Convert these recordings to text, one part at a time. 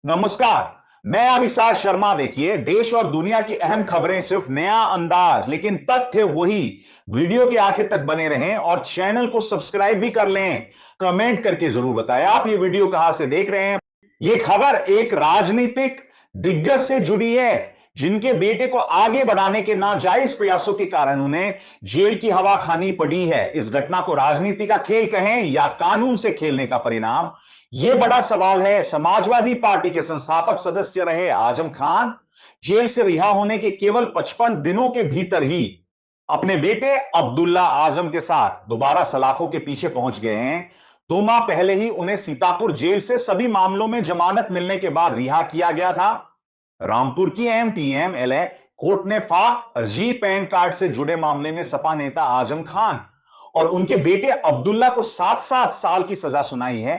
नमस्कार। मैं अभिषेक शर्मा। देखिए, देश और दुनिया की अहम खबरें सिर्फ नया अंदाज लेकिन तथ्य वही। वीडियो के आखिर तक बने रहें और चैनल को सब्सक्राइब भी कर लें। कमेंट करके जरूर बताएं आप ये वीडियो कहां से देख रहे हैं। ये खबर एक राजनीतिक दिग्गज से जुड़ी है, जिनके बेटे को आगे बढ़ाने के नाजायज प्रयासों के कारण उन्हें जेल की हवा खानी पड़ी है। इस घटना को राजनीति का खेल कहें या कानून से खेलने का परिणाम, यह बड़ा सवाल है। समाजवादी पार्टी के संस्थापक सदस्य रहे आजम खान जेल से रिहा होने के केवल 55 दिनों के भीतर ही अपने बेटे अब्दुल्ला आजम के साथ दोबारा सलाखों के पीछे पहुंच गए हैं। 2 माह पहले ही उन्हें सीतापुर जेल से सभी मामलों में जमानत मिलने के बाद रिहा किया गया था। रामपुर की एमटीएम एलए कोर्ट ने फर्जी पैन कार्ड से जुड़े मामले में सपा नेता आजम खान और उनके बेटे अब्दुल्ला को 7-7 साल की सजा सुनाई है।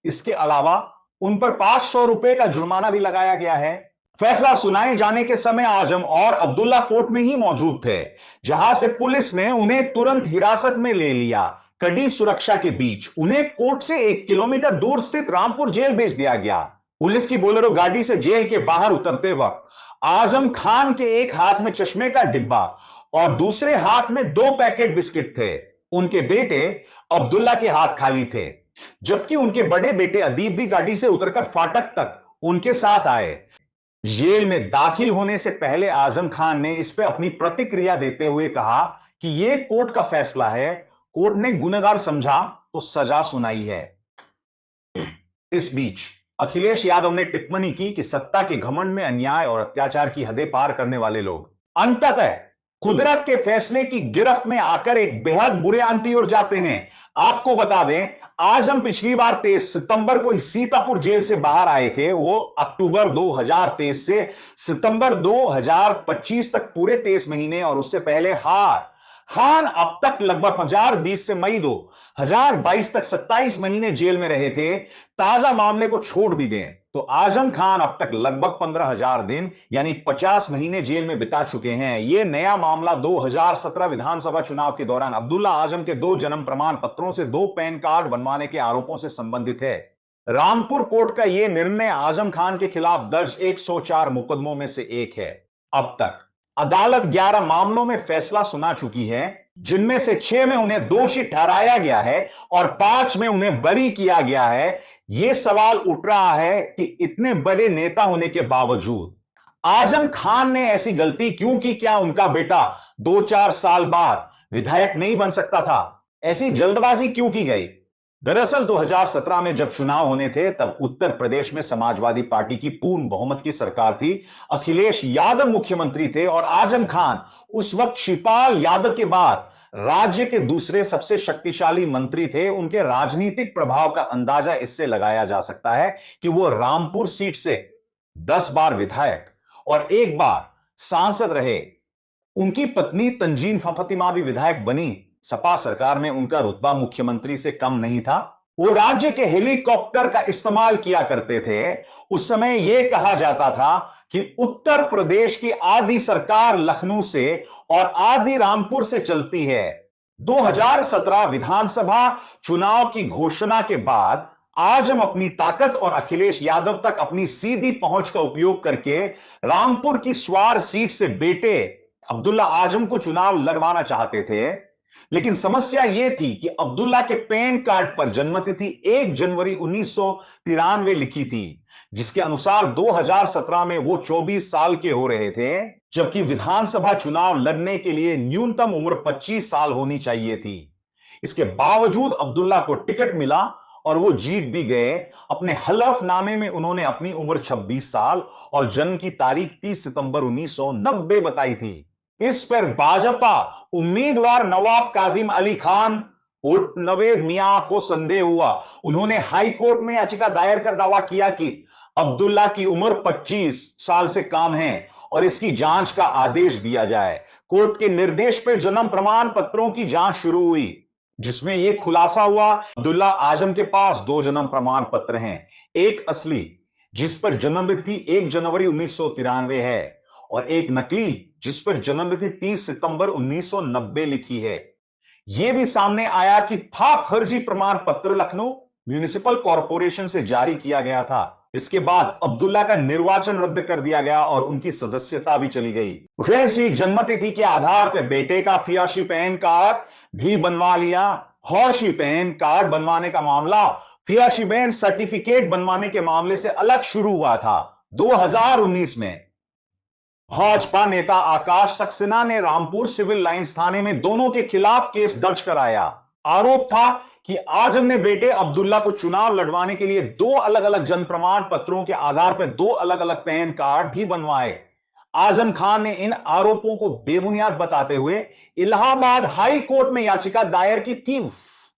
इसके अलावा उन पर 500 रुपए का जुर्माना भी लगाया गया है। फैसला सुनाए जाने के समय आजम और अब्दुल्ला कोर्ट में ही मौजूद थे, जहां से पुलिस ने उन्हें तुरंत हिरासत में ले लिया। कड़ी सुरक्षा के बीच उन्हें कोर्ट से 1 किलोमीटर दूर स्थित रामपुर जेल भेज दिया गया। पुलिस की बोलेरो गाड़ी से जेल के बाहर उतरते वक्त आजम खान के एक हाथ में चश्मे का डिब्बा और दूसरे हाथ में 2 पैकेट बिस्किट थे। उनके बेटे अब्दुल्ला के हाथ खाली थे, जबकि उनके बड़े बेटे अदीब भी गाड़ी से उतरकर फाटक तक उनके साथ आए। जेल में दाखिल होने से पहले आजम खान ने इस पर अपनी प्रतिक्रिया देते हुए कहा कि यह कोर्ट का फैसला है, कोर्ट ने गुनहगार समझा तो सजा सुनाई है। इस बीच अखिलेश यादव ने टिप्पणी की कि सत्ता के घमंड में अन्याय और अत्याचार की हदें पार करने वाले लोग अंततः कुदरत के फैसले की गिरफ्त में आकर एक बेहद बुरे अंत की ओर जाते हैं। आपको बता दें, आजम पिछली बार 23 सितंबर को सीतापुर जेल से बाहर आए थे। वो अक्टूबर 2023 से सितंबर 2025 तक पूरे 23 महीने और उससे पहले खान अब तक लगभग 2020 से मई 2022 तक 27 महीने जेल में रहे थे। ताजा मामले को छोड़ भी दें तो आजम खान अब तक लगभग 15,000 दिन यानी 50 महीने जेल में बिता चुके हैं। यह नया मामला 2017 विधानसभा चुनाव के दौरान अब्दुल्ला आजम के 2 जन्म प्रमाण पत्रों से 2 पैन कार्ड बनवाने के आरोपों से संबंधित है। रामपुर कोर्ट का यह निर्णय आजम खान के खिलाफ दर्ज 104 मुकदमों में से एक है। अब तक अदालत 11 मामलों में फैसला सुना चुकी है, जिनमें से 6 में उन्हें दोषी ठहराया गया है और 5 में उन्हें बरी किया गया है। यह सवाल उठ रहा है कि इतने बड़े नेता होने के बावजूद आजम खान ने ऐसी गलती क्यों की? क्या उनका बेटा 2-4 साल बाद विधायक नहीं बन सकता था? ऐसी जल्दबाजी क्यों की गई? दरअसल 2017 में जब चुनाव होने थे, तब उत्तर प्रदेश में समाजवादी पार्टी की पूर्ण बहुमत की सरकार थी। अखिलेश यादव मुख्यमंत्री थे और आजम खान उस वक्त शिवपाल यादव के बाद राज्य के दूसरे सबसे शक्तिशाली मंत्री थे। उनके राजनीतिक प्रभाव का अंदाजा इससे लगाया जा सकता है कि वो रामपुर सीट से 10 बार विधायक और 1 बार सांसद रहे। उनकी पत्नी तंजीन फातिमा भी विधायक बनी। सपा सरकार में उनका रुतबा मुख्यमंत्री से कम नहीं था। वो राज्य के हेलीकॉप्टर का इस्तेमाल किया करते थे। उस समय यह कहा जाता था कि उत्तर प्रदेश की आधी सरकार लखनऊ से और आधी रामपुर से चलती है। 2017 विधानसभा चुनाव की घोषणा के बाद आजम अपनी ताकत और अखिलेश यादव तक अपनी सीधी पहुंच का उपयोग करके रामपुर की स्वार सीट से बेटे अब्दुल्ला आजम को चुनाव लड़वाना चाहते थे। लेकिन समस्या यह थी कि अब्दुल्ला के पैन कार्ड पर जन्मतिथि 1 जनवरी 1993 लिखी थी, जिसके अनुसार 2017 में वो 24 साल के हो रहे थे, जबकि विधानसभा चुनाव लड़ने के लिए न्यूनतम उम्र 25 साल होनी चाहिए थी। इसके बावजूद अब्दुल्ला को टिकट मिला और वो जीत भी गए। अपने हलफनामे में उन्होंने अपनी उम्र 26 साल और जन्म की तारीख 30 सितंबर 1990 बताई थी। इस पर भाजपा उम्मीदवार नवाब काजिम अली खान उर्फ नवेद मियां को संदेह हुआ। उन्होंने हाई कोर्ट में याचिका दायर कर दावा किया कि अब्दुल्ला की उम्र 25 साल से कम है और इसकी जांच का आदेश दिया जाए। कोर्ट के निर्देश पर जन्म प्रमाण पत्रों की जांच शुरू हुई, जिसमें यह खुलासा हुआ अब्दुल्ला आजम के पास 2 जन्म प्रमाण पत्र हैं। एक असली, जिस पर जन्मतिथि 1 जनवरी 1993 है, और एक नकली, जिस पर जन्मतिथि 30 सितंबर 1990 लिखी है। यह भी सामने आया कि फर्जी प्रमाण पत्र लखनऊ म्युनिसिपल कॉरपोरेशन से जारी किया गया था। इसके बाद अब्दुल्ला का निर्वाचन रद्द कर दिया गया और उनकी सदस्यता भी चली गई। वैसी जन्मतिथि के आधार पर बेटे का फियाशी पैन कार्ड भी बनवा लिया। हौशी पैन कार्ड बनवाने का मामला फियाशी पैन सर्टिफिकेट बनवाने के मामले से अलग शुरू हुआ था। 2019 में भाजपा नेता आकाश सक्सेना ने रामपुर सिविल लाइंस थाने में दोनों के खिलाफ केस दर्ज कराया। आरोप था कि आजम ने बेटे अब्दुल्ला को चुनाव लड़वाने के लिए दो अलग अलग जन प्रमाण पत्रों के आधार पर दो अलग अलग पैन कार्ड भी बनवाए। आजम खान ने इन आरोपों को बेबुनियाद बताते हुए इलाहाबाद हाई कोर्ट में याचिका दायर की थी,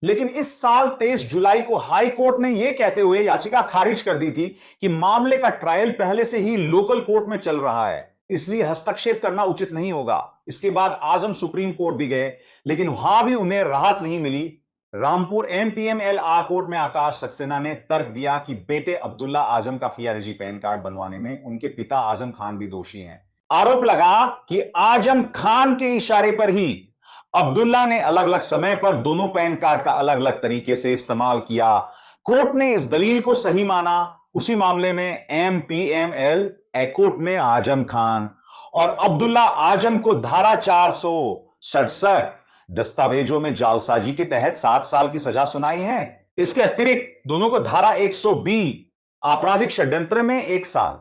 लेकिन इस साल 23 जुलाई को हाई कोर्ट ने यह कहते हुए याचिका खारिज कर दी थी कि मामले का ट्रायल पहले से ही लोकल कोर्ट में चल रहा है, इसलिए हस्तक्षेप करना उचित नहीं होगा। इसके बाद आजम सुप्रीम कोर्ट भी गए, लेकिन वहां भी उन्हें राहत नहीं मिली। रामपुर MPMLR कोर्ट में आकाश सक्सेना ने तर्क दिया कि बेटे अब्दुल्ला आजम का फियाजी पैन कार्ड बनवाने में उनके पिता आजम खान भी दोषी हैं। आरोप लगा कि आजम खान के इशारे पर ही अब्दुल्ला ने अलग अलग समय पर दोनों पैन कार्ड का अलग अलग तरीके से इस्तेमाल किया। कोर्ट ने इस दलील को सही माना। उसी मामले में MPML कोर्ट ने आजम खान और अब्दुल्ला आजम को धारा 467 दस्तावेजों में जालसाजी के तहत 7 साल की सजा सुनाई है। इसके अतिरिक्त दोनों को धारा 120 आपराधिक षड्यंत्र में 1 साल,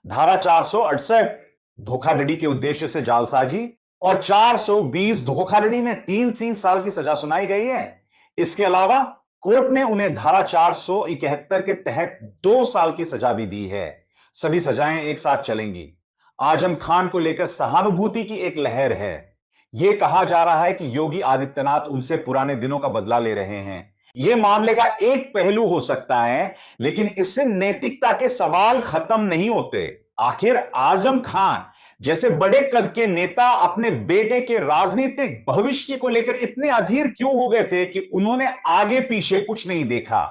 धारा 468 धोखाधड़ी के उद्देश्य से जालसाजी और 420 धोखाधड़ी में 3 साल की सजा सुनाई गई है। इसके अलावा कोर्ट ने उन्हें धारा 471 के तहत 2 साल की सजा भी दी है। सभी सजाएं एक साथ चलेंगी। आजम खान को लेकर सहानुभूति की एक लहर है। यह कहा जा रहा है कि योगी आदित्यनाथ उनसे पुराने दिनों का बदला ले रहे हैं। यह मामले का एक पहलू हो सकता है, लेकिन इससे नैतिकता के सवाल खत्म नहीं होते। आखिर आजम खान जैसे बड़े कद के नेता अपने बेटे के राजनीतिक भविष्य को लेकर इतने अधीर क्यों हो गए थे कि उन्होंने आगे पीछे कुछ नहीं देखा?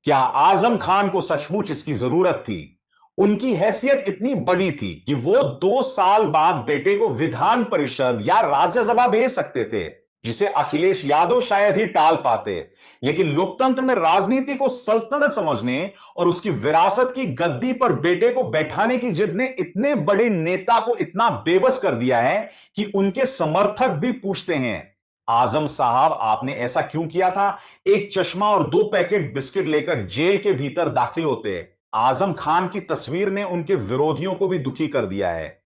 क्या आजम खान को सचमुच इसकी जरूरत थी? उनकी हैसियत इतनी बड़ी थी कि वो 2 साल बाद बेटे को विधान परिषद या राज्यसभा भेज सकते थे, जिसे अखिलेश यादव शायद ही टाल पाते। लेकिन लोकतंत्र में राजनीति को सल्तनत समझने और उसकी विरासत की गद्दी पर बेटे को बैठाने की जिद ने इतने बड़े नेता को इतना बेबस कर दिया है कि उनके समर्थक भी पूछते हैं, आजम साहब आपने ऐसा क्यों किया था? एक चश्मा और 2 पैकेट बिस्किट लेकर जेल के भीतर दाखिल होते। आजम खान की तस्वीर ने उनके विरोधियों को भी दुखी कर दिया है।